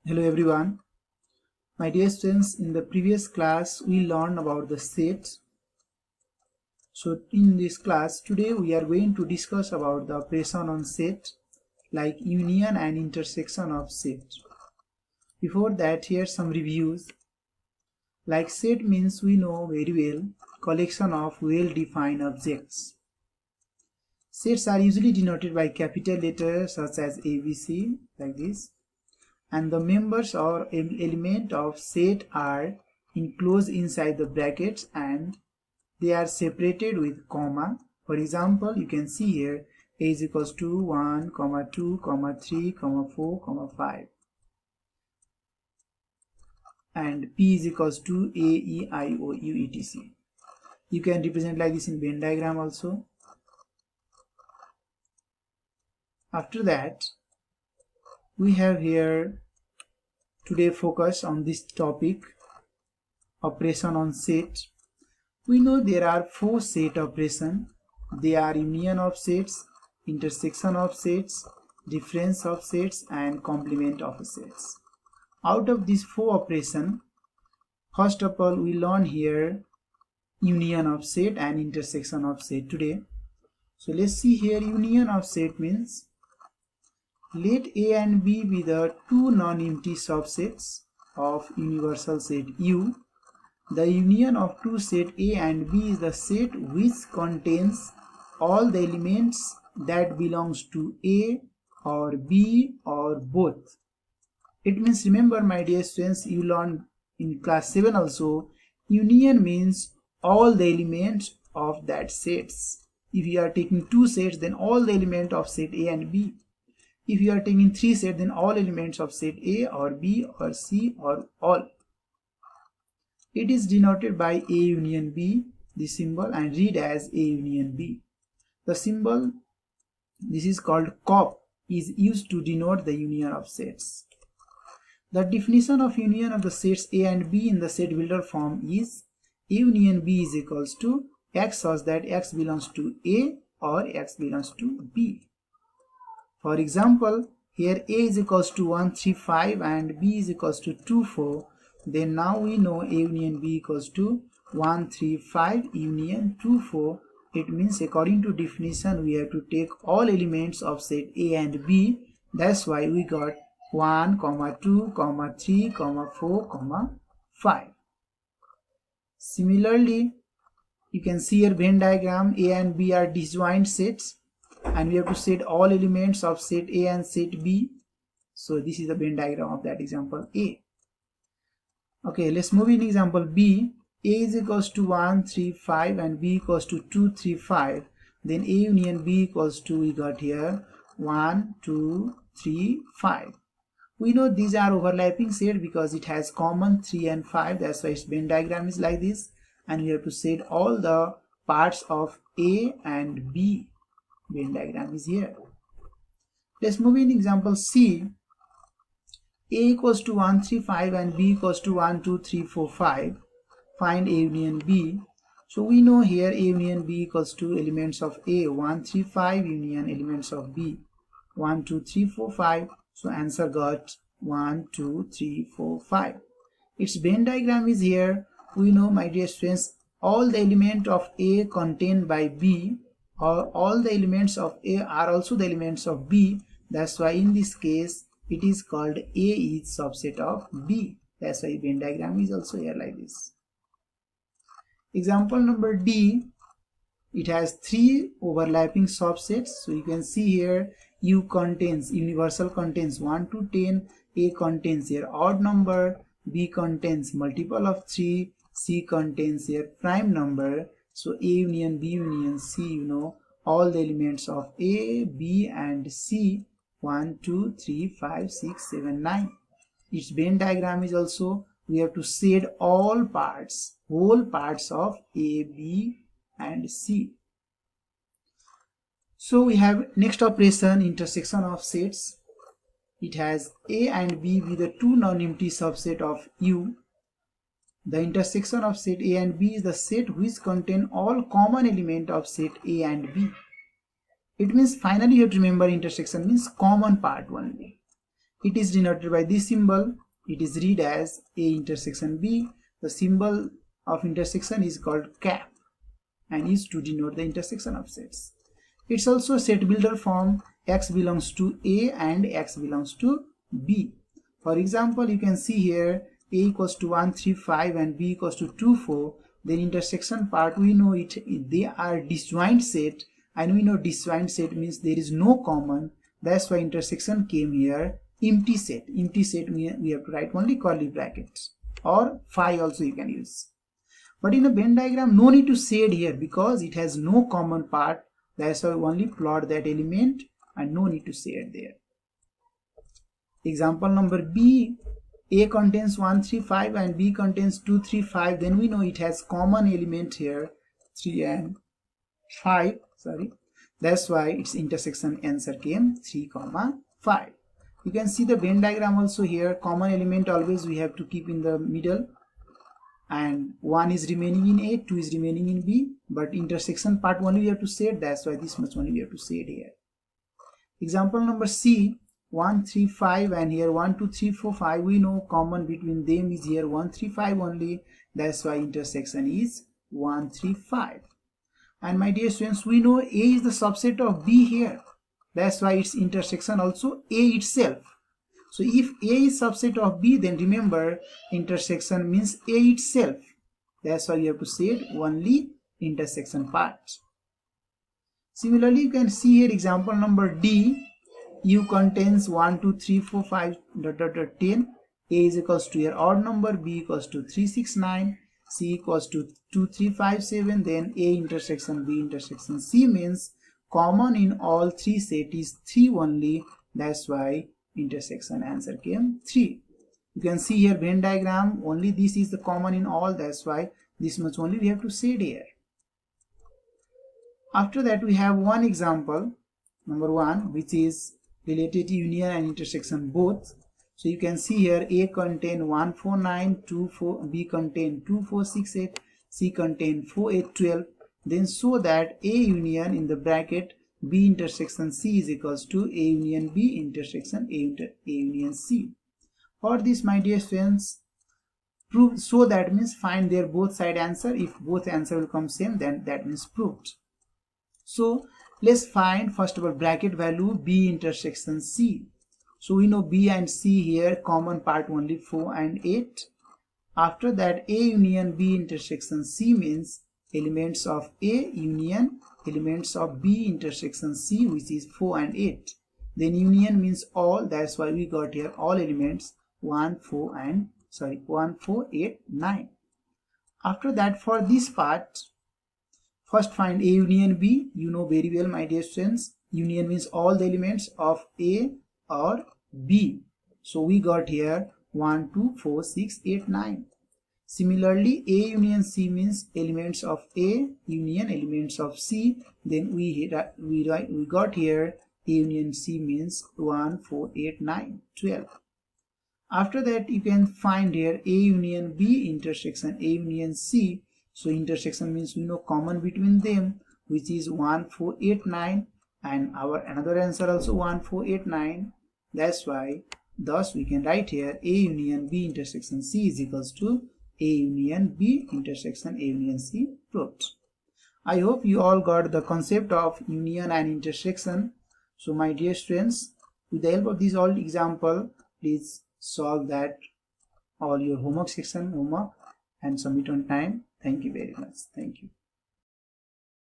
Hello everyone. My dear students, in the previous class we learned about the sets. So in this class today we are going to discuss about the operation on set like union and intersection of set. Before that, here some reviews. Like set means we know very well collection of well-defined objects. Sets are usually denoted by capital letters such as ABC like this. And the members or element of set are enclosed inside the brackets and they are separated with comma. For example, you can see here a is equals to 1, 2, 3, 4, 5 and p is equals to a, e, I, o, u, etc. You can represent like this in Venn diagram also. After that, we have here today focus on this topic, operation on set. We know there are four set operations. They are union of sets, intersection of sets, difference of sets, and complement of sets. Out of these four operations, first of all we learn here union of set and intersection of set today. So let's see here, union of set means let A and B be the two non-empty subsets of universal set U. The union of two set A and B is the set which contains all the elements that belongs to A or B or both. It means, remember my dear students, you learned in class 7 also, union means all the elements of that sets. If you are taking two sets, then all the elements of set A and B. If you are taking three sets, then all elements of set A or B or C or all. It is denoted by A union B, the symbol, and read as A union B. The symbol, this is called COP, is used to denote the union of sets. The definition of union of the sets A and B in the set builder form is A union B is equals to X such that X belongs to A or X belongs to B. For example, here A is equals to 1, 3, 5 and B is equals to 2, 4. Then now we know A union B equals to 1, 3, 5 union 2, 4. It means according to definition we have to take all elements of set A and B. That's why we got 1, 2, 3, 4, 5. Similarly, you can see here Venn diagram, A and B are disjoint sets and we have to set all elements of set A and set B. So this is the Venn diagram of that example A. Okay, let's move in example B. A is equals to 1, 3, 5 and B equals to 2, 3, 5. Then A union B equals to, we got here 1, 2, 3, 5. We know these are overlapping set because it has common 3 and 5. That's why its Venn diagram is like this. And we have to set all the parts of A and B. Venn diagram is here. Let's move in example C. A equals to 1, 3, 5 and B equals to 1, 2, 3, 4, 5. Find A union B. So we know here A union B equals to elements of A 1, 3, 5 union elements of B 1, 2, 3, 4, 5. So answer got 1, 2, 3, 4, 5. Its Venn diagram is here. We know, my dear students, all the elements of A contained by B or all the elements of A are also the elements of B. That's why in this case it is called A is subset of B. That's why Venn diagram is also here like this. Example number D, it has three overlapping subsets. So you can see here U contains, universal contains 1 to 10, A contains here odd number, B contains multiple of 3, C contains here prime number. So A union B union C, you know all the elements of A, B and C 1, 2, 3, 5, 6, 7, 9. Its Venn diagram is also, we have to set all parts, whole parts of A, B and C. So we have next operation, intersection of sets. It has A and B be the two non-empty subset of U. The intersection of set A and B is the set which contain all common element of set A and B. It means finally you have to remember intersection means common part only. It is denoted by this symbol. It is read as A intersection B. The symbol of intersection is called cap and is to denote the intersection of sets. It's also a set builder form. X belongs to A and X belongs to B. For example, you can see here A equals to 1, 3, 5 and B equals to 2, 4. Then intersection part, we know they are disjoint set, and we know disjoint set means there is no common. That's why intersection came here. Empty set. Empty set we have to write only curly brackets, or phi also you can use. But in a Venn diagram, no need to shade here because it has no common part. That's why we only plot that element and no need to shade there. Example number B, A contains 1, 3, 5 and B contains 2, 3, 5. Then we know it has common element here 3 and 5. Sorry. That's why its intersection answer came 3, 5. You can see the Venn diagram also here. Common element always we have to keep in the middle. And 1 is remaining in A, 2 is remaining in B. But intersection part only we have to shade. That's why this much only we have to shade here. Example number C. 1, 3, 5 and here 1, 2, 3, 4, 5. We know common between them is here 1, 3, 5 only. That's why intersection is 1, 3, 5. And my dear students, we know A is the subset of B here. That's why its intersection also A itself. So if A is subset of B, then remember intersection means A itself. That's why you have to say only intersection part. Similarly, you can see here example number D. U contains 1, 2, 3, 4, 5, 10. A is equals to your odd number, B equals to 3, 6, 9, C equals to 2, 3, 5, 7. Then A intersection B intersection C means common in all three set is 3 only. That's why intersection answer came 3. You can see here Venn diagram, only this is the common in all. That's why this much only we have to shade here. After that we have one example, number 1, which is related to union and intersection both. So you can see here A contain 1, 4, 9, 2, 4, B contain 2, 4, 6, 8, C contain 4, 8, 12. Then so that A union in the bracket B intersection C is equals to A union B intersection A union C. For this, my dear students, prove, so that means find their both side answer. If both answer will come same, then that means proved. So let's find first of all bracket value B intersection C. So we know B and C here common part only 4 and 8. After that A union B intersection C means elements of A union elements of B intersection C, which is 4 and 8. Then union means all. That's why we got here all elements 1, 4 and 8, 9. After that, for this part, first find A union B. You know very well, my dear students, union means all the elements of A or B. So we got here 1, 2, 4, 6, 8, 9. Similarly, A union C means elements of A union elements of C. Then we got here A union C means 1, 4, 8, 9, 12. After that, you can find here A union B intersection A union C. So intersection means we know common between them, which is 1, 4, 8, 9, and our another answer also 1, 4, 8, 9. That's why thus we can write here A union B intersection C is equals to A union B intersection A union C proved. I hope you all got the concept of union and intersection. So my dear students, with the help of this all example, please solve that all your homework section and submit on time. Thank you very much. Thank you.